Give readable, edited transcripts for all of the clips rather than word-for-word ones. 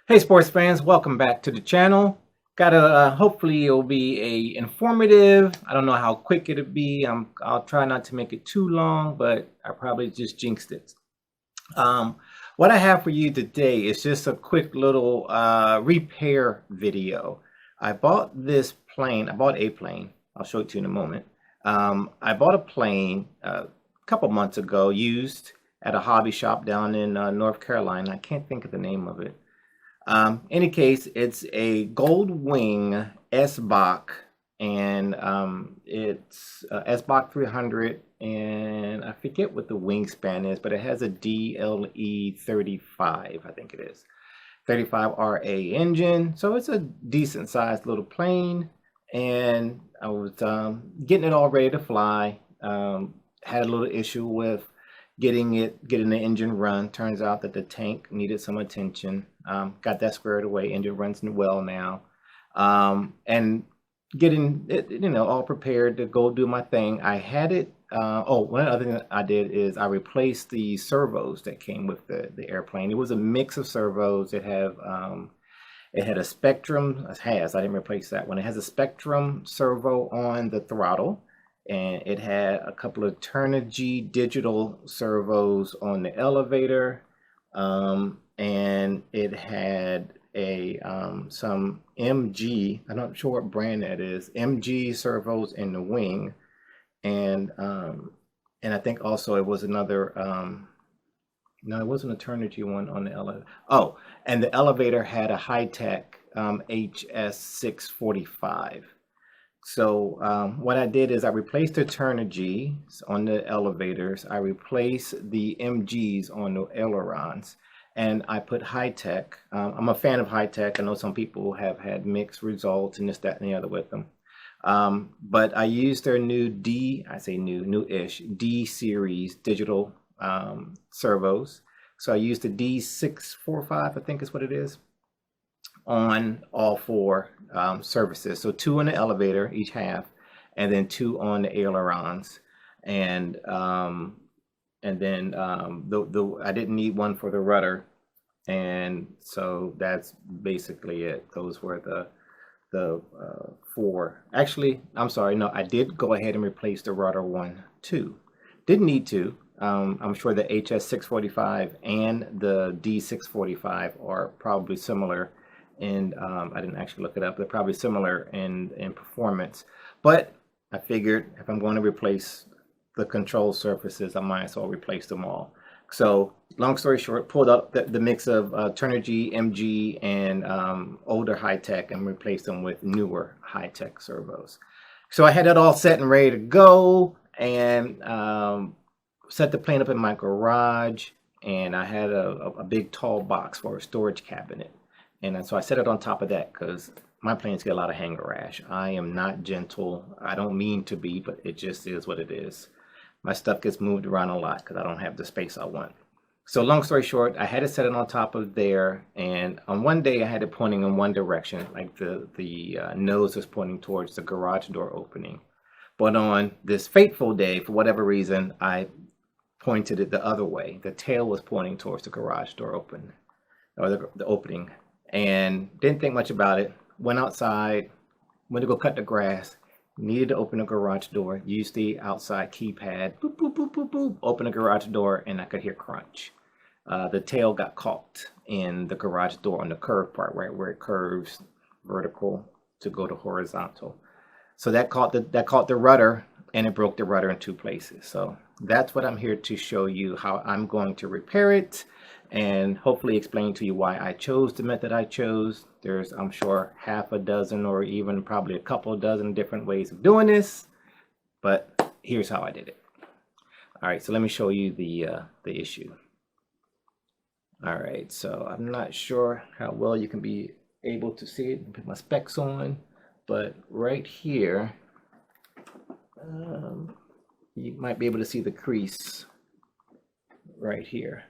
Hey sports fans, welcome back to the channel. Hopefully it'll be a informative. I don't know how quick it'll be. I'll try not to make it too long, but I probably just jinxed it. Um, what I have for you today is just a quick little repair video. I bought this plane. I bought a plane. I'll show it to you in a moment. I bought a plane a couple months ago, used at a hobby shop down in North Carolina. I can't think of the name of it. Any case, it's a GoldWing Sbach, and it's Sbach 300, and I forget what the wingspan is, but it has a DLE 35, I think it is. 35RA engine, so it's a decent sized little plane, and I was getting it all ready to fly. Had a little issue with getting the engine run. Turns out that the tank needed some attention. Got that squared away. Engine runs well now, and getting it, all prepared to go do my thing. I had it. Oh, one other thing that I did is I replaced the servos that came with the airplane. It was a mix of servos. It had a Spectrum. It has. I didn't replace that one. It has a Spectrum servo on the throttle, and it had a couple of Turnigy digital servos on the elevator, and it had a some MG. I'm not sure what brand that is. MG servos in the wing, and I think also it was another. No, it wasn't a Turnigy one on the elevator. Oh, and the elevator had a high-tech HS645. So what I did is I replaced the Turnigy on the elevators. I replaced the MGs on the ailerons, and I put high tech. I'm a fan of high tech. I know some people have had mixed results and this, that, and the other with them. But I used their new I say new-ish D series digital servos. So I used the D645, I think is what it is, on all four surfaces. So two in the elevator, each half, and then two on the ailerons. And then I didn't need one for the rudder, and so that's basically it. Those were the four. Actually, I'm sorry, no, I did go ahead and replace the rudder one too. Didn't need to. I'm sure the HS645 and the D645 are probably similar, and I didn't actually look it up. They're probably similar in performance, but I figured if I'm going to replace the control surfaces, I might as well replace them all. So long story short, pulled up the mix of Turnigy, MG, and older high tech, and replaced them with newer high tech servos. So I had it all set and ready to go, and set the plane up in my garage, and I had a big tall box for a storage cabinet. And so I set it on top of that because my planes get a lot of hanger rash. I am not gentle. I don't mean to be, but it just is what it is. My stuff gets moved around a lot because I don't have the space I want. So long story short, I had it set it on top of there, and on one day I had it pointing in one direction, like the nose was pointing towards the garage door opening. But on this fateful day, for whatever reason, I pointed it the other way. The tail was pointing towards the garage door open, or the opening, and didn't think much about it. Went outside, went to go cut the grass, needed to open the garage door, used the outside keypad, boop, boop, boop, boop, boop, open the garage door, and I could hear crunch. The tail got caught in the garage door on the curved part, right where it curves vertical to go to horizontal. So that caught the rudder, and it broke the rudder in two places. So that's what I'm here to show you, how I'm going to repair it, and hopefully explain to you why I chose the method I chose. There's, I'm sure, half a dozen or even probably a couple dozen different ways of doing this, but here's how I did it. All right, so let me show you the issue. All right, so I'm not sure how well you can be able to see it. Put my specs on, but right here, you might be able to see the crease right here.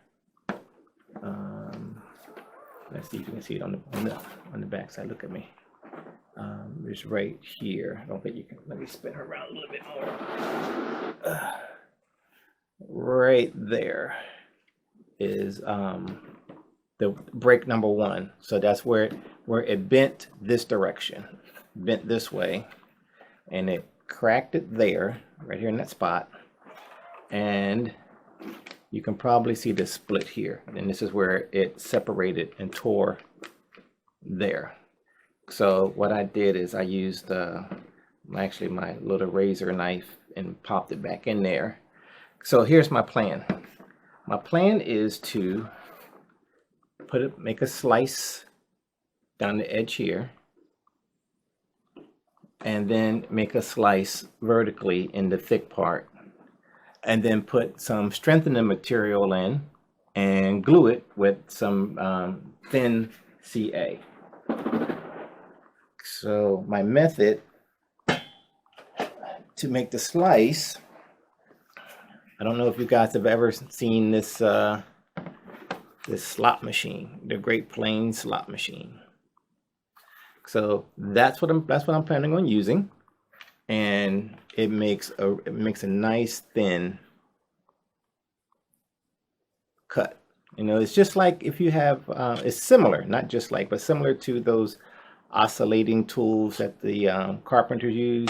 Let's see if you can see it on the back side. Look at me. It's right here. I don't think you can. Let me spin her around a little bit more. Right there is the break number 1. So that's where it bent this direction, bent this way, and it cracked it there, right here in that spot. And you can probably see the split here. And this is where it separated and tore there. So what I did is I used actually my little razor knife and popped it back in there. So here's my plan. My plan is to make a slice down the edge here, and then make a slice vertically in the thick part, and then put some strengthening material in and glue it with some thin CA. So my method to make the slice, I don't know if you guys have ever seen this this slot machine, the Great Plains slot machine. So that's what I'm planning on using, and it makes a nice thin cut. You know, it's just like if you have it's similar, not just like, but similar to those oscillating tools that the carpenters use.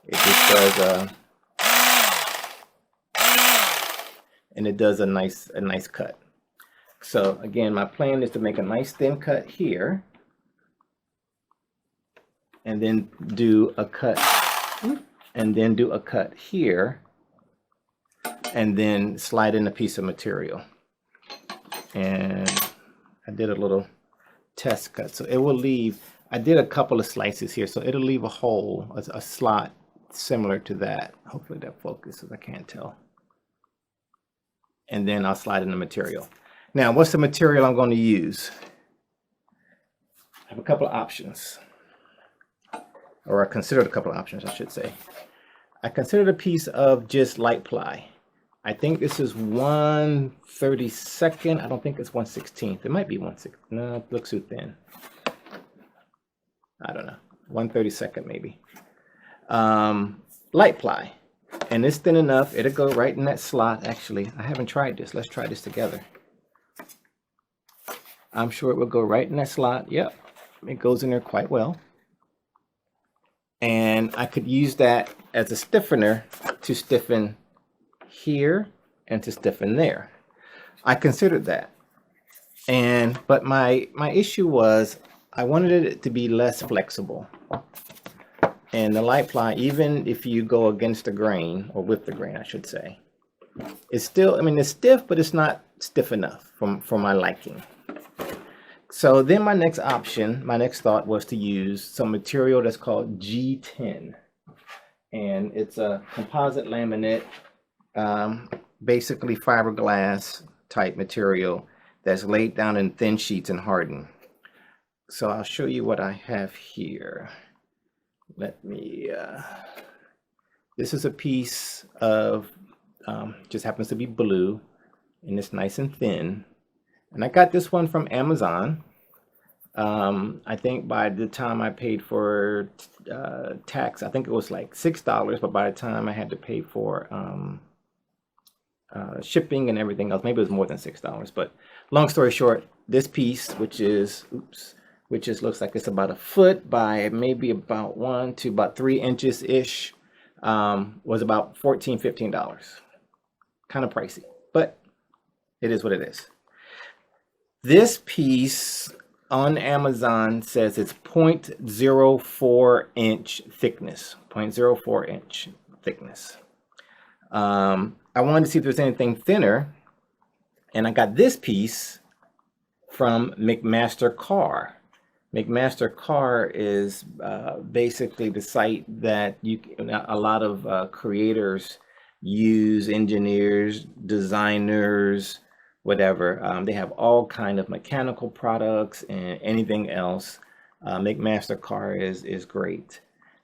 It just does and it does a nice cut. So again, my plan is to make a nice thin cut here, and then do a cut, and then do a cut here, and then slide in a piece of material. And I did a little test cut, so it will leave, I did a couple of slices here, so it'll leave a hole, a slot similar to that. Hopefully that focuses, I can't tell. And then I'll slide in the material. Now, what's the material I'm going to use? I have a couple of options, or I considered a couple of options, I should say. I considered a piece of just light ply. I think this is 1/32. I don't think it's 1/16. It might be 1/6. No, it looks too thin. I don't know. 1/32 maybe. Light ply. And it's thin enough. It'll go right in that slot. Actually, I haven't tried this. Let's try this together. I'm sure it will go right in that slot. Yep. It goes in there quite well. And I could use that as a stiffener to stiffen here and to stiffen there. I considered that. But my issue was I wanted it to be less flexible. And the light ply, even if you go against the grain, or with the grain, I should say, it's still, I mean, it's stiff, but it's not stiff enough for my liking. So then my next option, my next thought was to use some material that's called G10. And it's a composite laminate, basically fiberglass type material that's laid down in thin sheets and hardened. So I'll show you what I have here. Let me, this is a piece of, just happens to be blue, and it's nice and thin. And I got this one from Amazon. I think by the time I paid for tax, I think it was like $6, but by the time I had to pay for shipping and everything else, maybe it was more than $6. But long story short, this piece, which is, looks like it's about 1 foot by maybe about 1 to about 3 inches ish, was about $14, $15. Kind of pricey, but it is what it is. This piece on Amazon says it's 0.04 inch thickness, 0.04 inch thickness. I wanted to see if there's anything thinner, and I got this piece from McMaster Carr. McMaster Carr is basically the site that a lot of creators use, engineers, designers, whatever. They have all kind of mechanical products and anything else. McMaster Carr is great.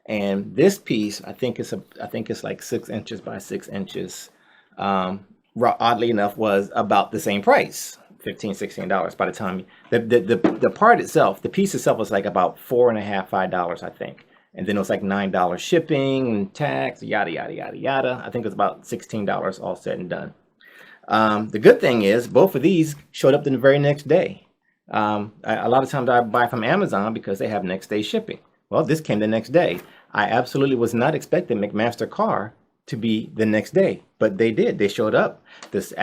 And this piece, I think it's like 6 inches by 6 inches. Oddly enough, was about the same price. $15, $16 by the time the part itself, the piece itself was like about $4.50, $5, I think. And then it was like $9 shipping and tax, yada, yada, yada, yada. I think it's about $16 all said and done. The good thing is both of these showed up the very next day. A lot of times I buy from Amazon because they have next day shipping. Well, this came the next day. I absolutely was not expecting McMaster car to be the next day, but they did. They showed up. This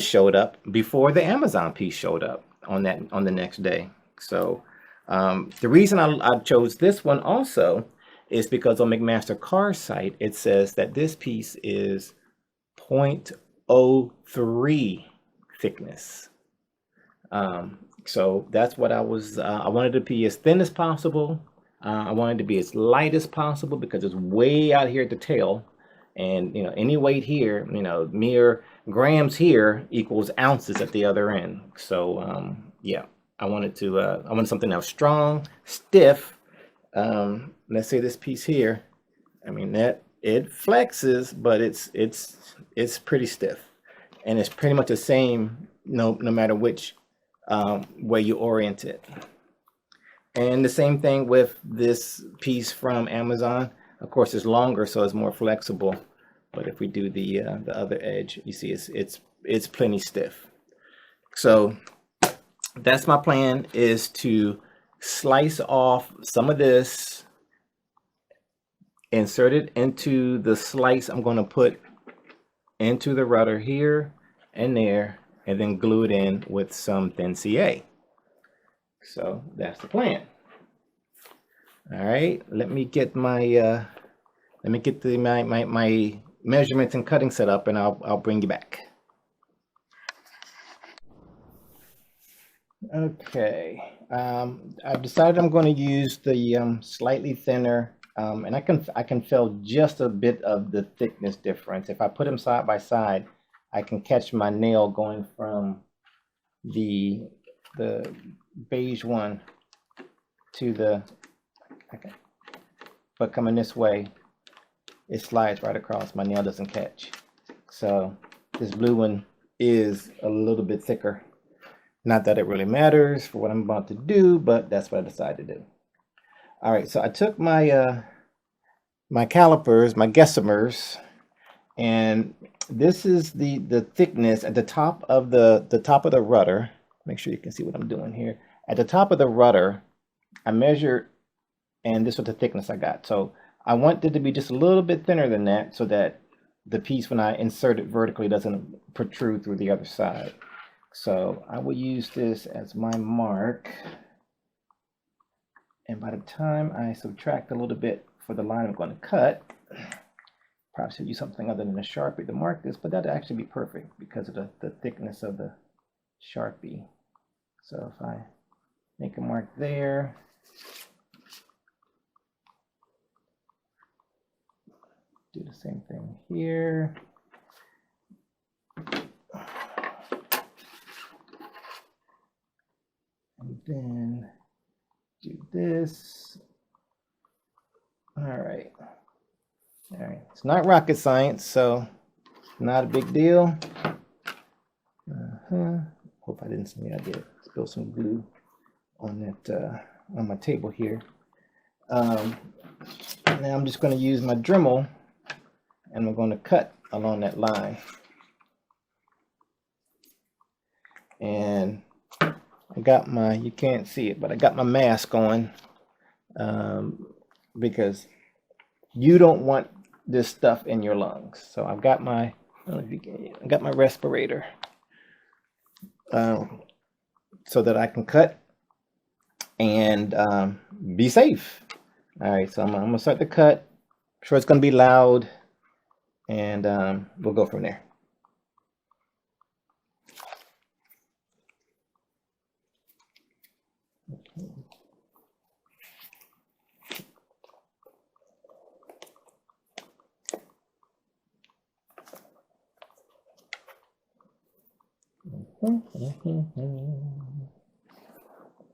showed up before the Amazon piece showed up on the next day. So the reason I chose this one also is because on McMaster car site it says that this piece is 0.03 thickness. So that's what I wanted to be as thin as possible. I wanted to be as light as possible because it's way out here at the tail. And, any weight here, mere grams here equals ounces at the other end. So, yeah, I wanted something that was strong, stiff. Let's say this piece here, I mean, that it flexes, but it's pretty stiff. And it's pretty much the same, no matter which way you orient it. And the same thing with this piece from Amazon. Of course, it's longer, so it's more flexible. But if we do the other edge, you see it's plenty stiff. So that's my plan, is to slice off some of this, insert it into the slice I'm going to put into the rudder here and there, and then glue it in with some thin CA. So that's the plan. All right, let me get my my measurements and cutting set up, and I'll bring you back. Okay, I've decided I'm going to use the slightly thinner, and I can feel just a bit of the thickness difference. If I put them side by side, I can catch my nail going from the beige one to the, okay, but coming this way, it slides right across. My nail doesn't catch. So this blue one is a little bit thicker. Not that it really matters for what I'm about to do, but that's what I decided to do. All right, so I took my my calipers, my guessimers, and this is the thickness at the top of the rudder. Make sure you can see what I'm doing here. At the top of the rudder, I measured, and this was the thickness I got. So I want it to be just a little bit thinner than that, so that the piece, when I insert it vertically, doesn't protrude through the other side. So I will use this as my mark. And by the time I subtract a little bit for the line I'm going to cut, probably should use something other than a Sharpie to mark this, but that'd actually be perfect because of the thickness of the Sharpie. So if I make a mark there, do the same thing here. And then do this. All right. All right. It's not rocket science, so not a big deal. Hope I didn't see. I did spill some glue on that on my table here. Now I'm just going to use my Dremel, and we're going to cut along that line. And I got my, you can't see it, but I got my mask on because you don't want this stuff in your lungs. So I've got my, I don't know if you can, I got my respirator so that I can cut and be safe. All right, so I'm gonna start the cut. I'm sure it's gonna be loud, and we'll go from there.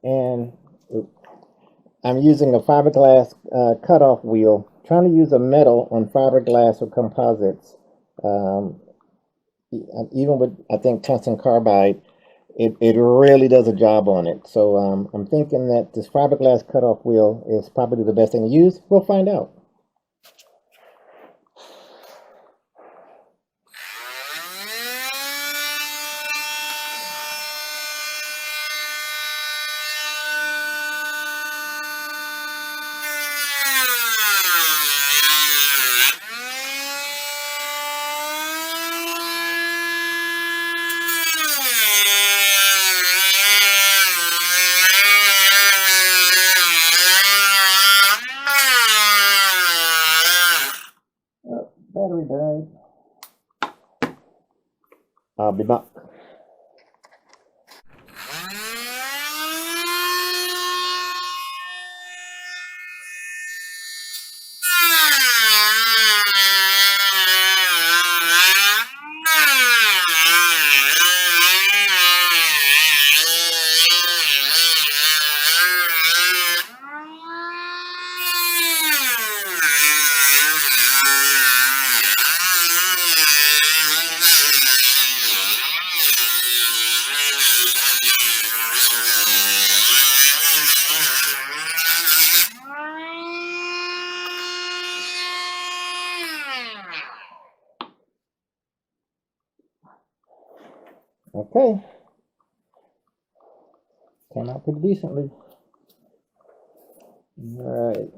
And I'm using a fiberglass cutoff wheel, trying to use a metal on fiberglass or composites. Even with, I think, tungsten carbide, it really does a job on it. So I'm thinking that this fiberglass cutoff wheel is probably the best thing to use. We'll find out. by. I'll be back. Okay, came out pretty decently. All right,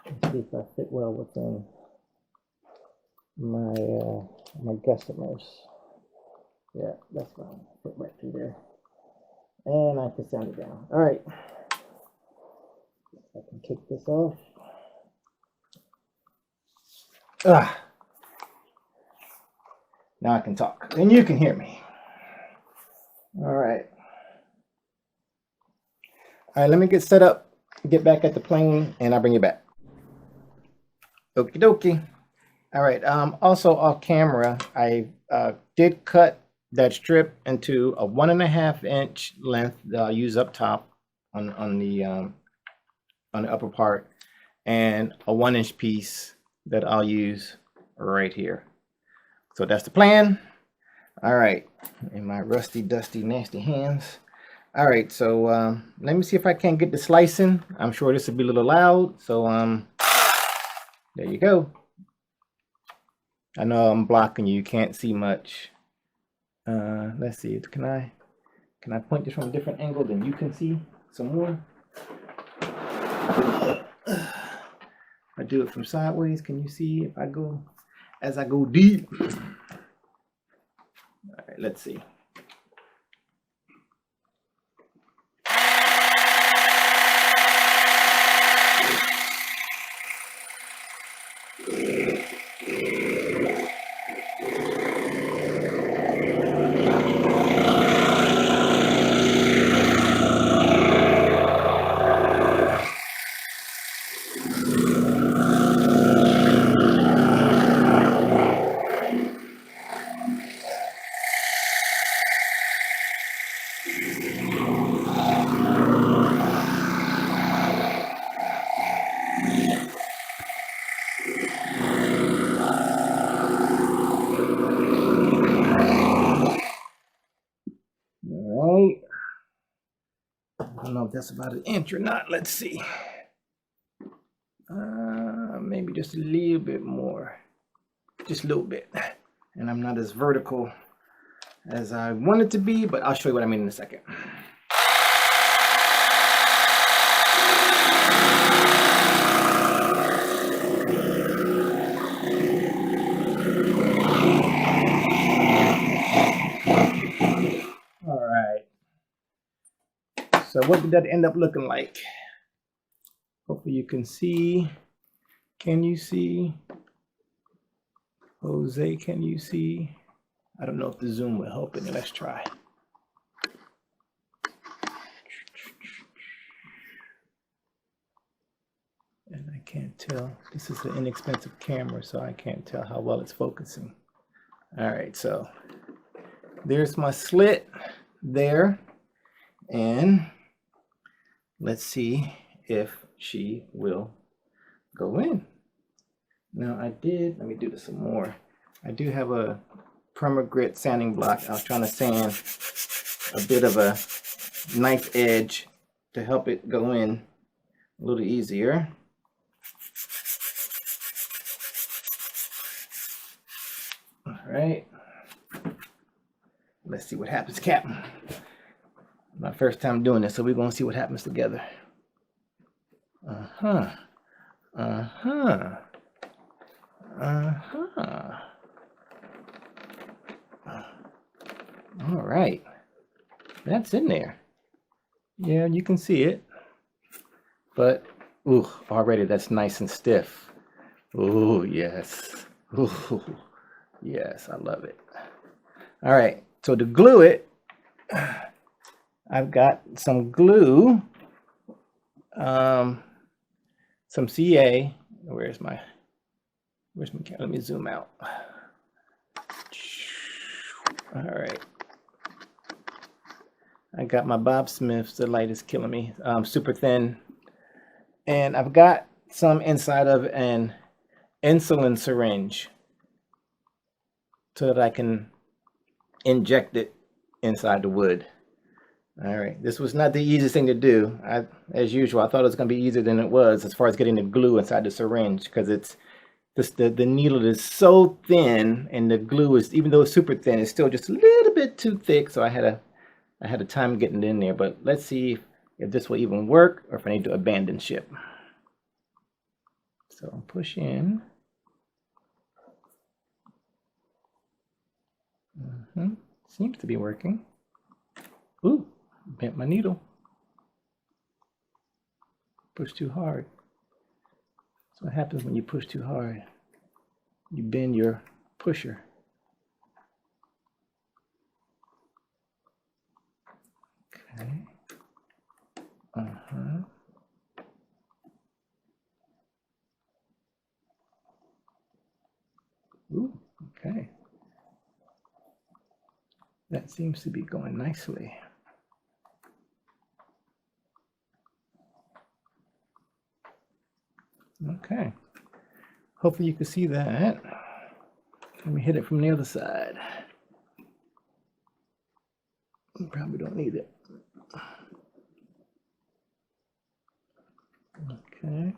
let's see if I fit well within my my gussamers. Yeah, that's fine. Fit right through there, and I can sand it down. All right, I can kick this off. Now I can talk, and you can hear me. All right. All right, let me get set up, get back at the plane, and I'll bring you back. Okie dokie. All right, also off camera, I did cut that strip into a 1.5 inch length that I'll use up top on the upper part, and a 1 inch piece that I'll use right here. So that's the plan. All right, in my rusty, dusty, nasty hands. All right, so let me see if I can't get the slicing. I'm sure this will be a little loud, so there you go. I know I'm blocking you, you can't see much. Let's see, can I point this from a different angle than you can see some more? I do it from sideways, can you see if I go, as I go deep? All right, let's see. I don't know if that's about an inch or not. Let's see. Maybe just a little bit more. Just a little bit. And I'm not as vertical as I want it to be, but I'll show you what I mean in a second. All right. So what did that end up looking like? Hopefully you can see. Can you see? Jose, can you see? I don't know if the zoom will help it. Let's try. And I can't tell. This is an inexpensive camera, so I can't tell how well it's focusing. All right, so there's my slit there. And let's see if she will go in. Now let me do this some more. I do have a perma-grit sanding block. I was trying to sand a bit of a knife edge to help it go in a little easier. All right. Let's see what happens, Captain. My first time doing this, so we're gonna see what happens together. All right, that's in there. Yeah, you can see it, but ooh, already that's nice and stiff. Oh, yes. Oh, yes, I love it. All right, so to glue it, I've got some glue, some CA. Where's my camera? Let me zoom out. All right. I got my Bob Smiths. The light is killing me. Super thin. And I've got some inside of an insulin syringe so that I can inject it inside the wood. All right. This was not the easiest thing to do. As usual, I thought it was going to be easier than it was as far as getting the glue inside the syringe, because it's the needle is so thin, and the glue is, even though it's super thin, it's still just a little bit too thick. So I had a time getting it in there. But let's see if this will even work, or if I need to abandon ship. So I'll push in. Seems to be working. Ooh, bent my needle. Push too hard. That's what happens when you push too hard. You bend your pusher. Okay. Ooh, okay. That seems to be going nicely. Okay. Hopefully you can see that. Let me hit it from the other side. You probably don't need it. Okay.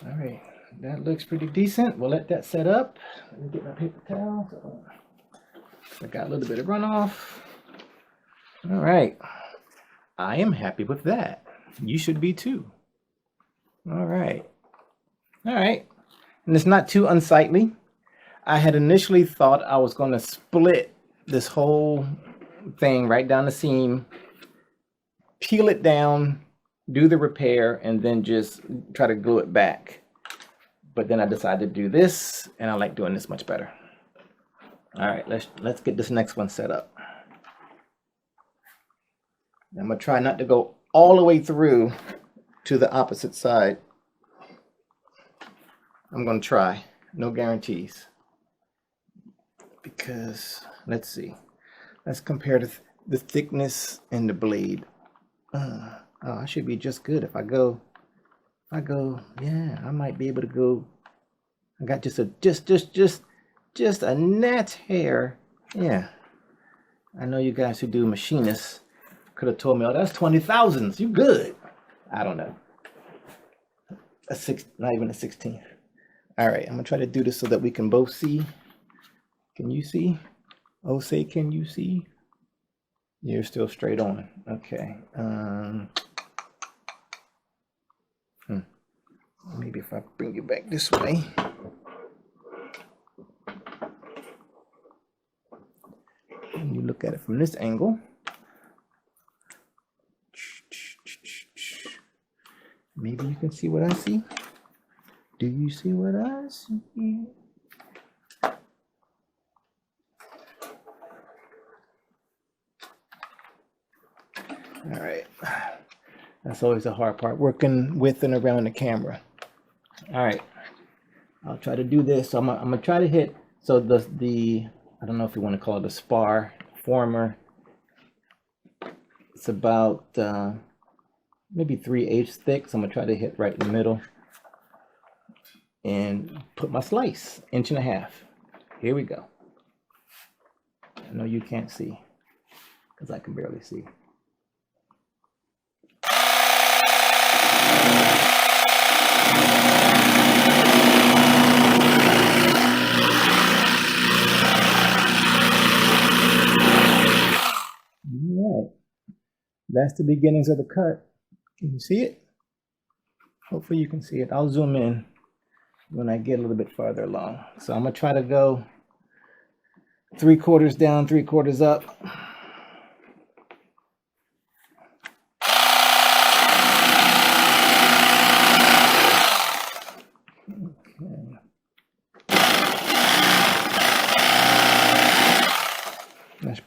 All right, that looks pretty decent. We'll let that set up. Let me get my paper towel. I got a little bit of runoff. All right, I am happy with that. You should be too. All right, and it's not too unsightly. I had initially thought I was going to split this whole thing right down the seam, peel it down, do the repair, and then just try to glue it back. But then I decided to do this, and I like doing this much better. All right, let's get this next one set up. I'm gonna try not to go all the way through to the opposite side. I'm gonna try, no guarantees. Because let's see, let's compare the thickness and the blade. Oh, I should be just good if I go, yeah, I might be able to go. I got just a net hair. Yeah, I know you guys who do machinists could have told me, oh, that's 20 thousandths. You good? I don't know. Not even a 16th. All right, I'm gonna try to do this so that we can both see. Can you see? Oh, say, can you see? You're still straight on. Okay. Maybe if I bring you back this way. And you look at it from this angle. Maybe you can see what I see. Do you see what I see? All right. That's always the hard part, working with and around the camera. All right. I'll try to do this. So I'm gonna try to hit, so the I don't know if you want to call it a spar former. It's about maybe 3/8 thick. So I'm gonna try to hit right in the middle and put my slice, 1.5 inches. Here we go. I know you can't see because I can barely see. That's the beginnings of the cut. Can you see it? Hopefully you can see it. I'll zoom in when I get a little bit farther along. So I'm gonna try to go 3/4 down, 3/4 up.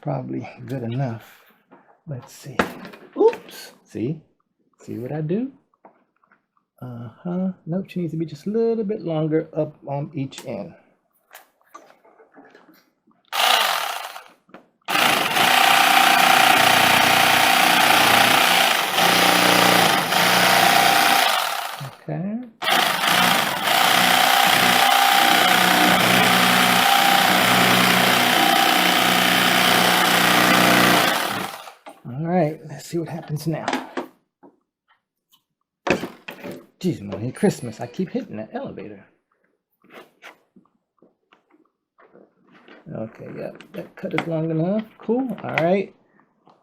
probably good enough. Let's see. Oops. See what I do? Nope, she needs to be just a little bit longer up on each end. Okay. All right, let's see what happens now. Jeez, Merry Christmas. I keep hitting that elevator. Okay, yep, that cut is long enough. Cool. All right.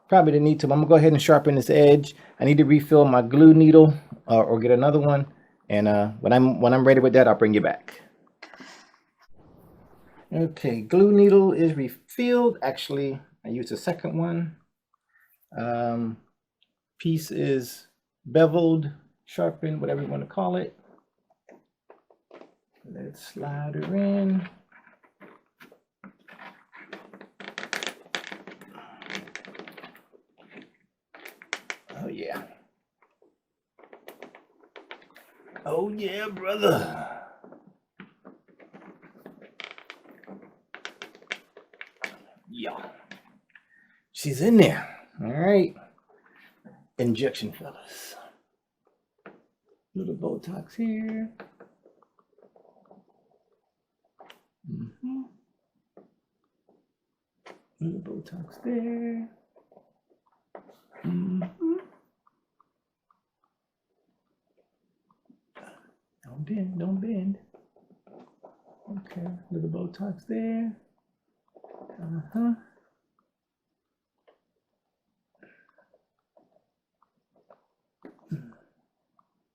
Probably didn't need to, but I'm gonna go ahead and sharpen this edge. I need to refill my glue needle or get another one. And when I'm ready with that, I'll bring you back. Okay, glue needle is refilled. Actually, I used a second one. Piece is beveled, sharpened, whatever you want to call it. Let's slide her in. Oh yeah. Oh yeah, brother. Yeah. She's in there. All right. Injection fellas. Little Botox here. Little Botox there. Don't bend, don't bend. Okay, little Botox there.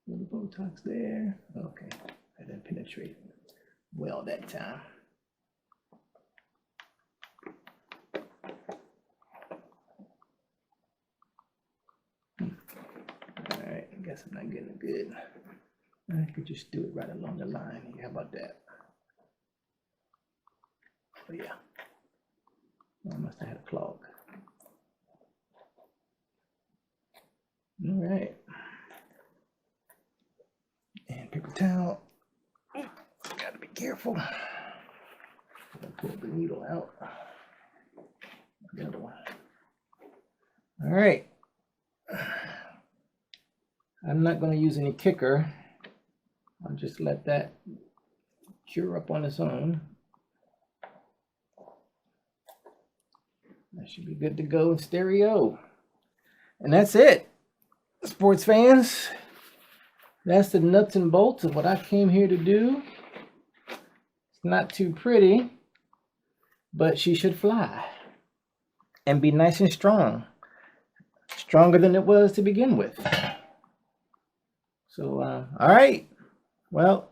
Little Botox there. Okay, I didn't penetrate well that time. All right, I guess I'm not getting it good. I could just do it right along the line. How about that? Oh yeah, I must have had a clog. All right, and paper towel. Gotta be careful. Pull the needle out. The other one. All right. I'm not going to use any kicker. I'll just let that cure up on its own. That should be good to go in stereo. And that's it, sports fans. That's the nuts and bolts of what I came here to do. It's not too pretty, but she should fly and be nice and strong. Stronger than it was to begin with. So, all right. Well,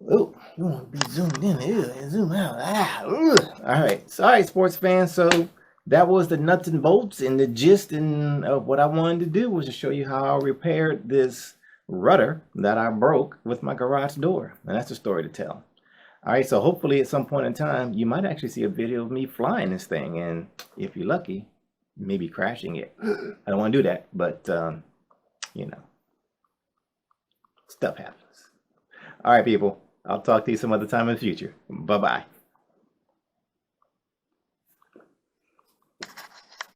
oh, you want to be zoomed in. Ew, zoom out. All right. Sorry, sports fans. So that was the nuts and bolts and the gist of what I wanted to do was to show you how I repaired this rudder that I broke with my garage door. And that's the story to tell. All right. So hopefully at some point in time, you might actually see a video of me flying this thing. And if you're lucky, maybe crashing it. I don't want to do that, but you know, stuff happens. All right, people. I'll talk to you some other time in the future. Bye-bye.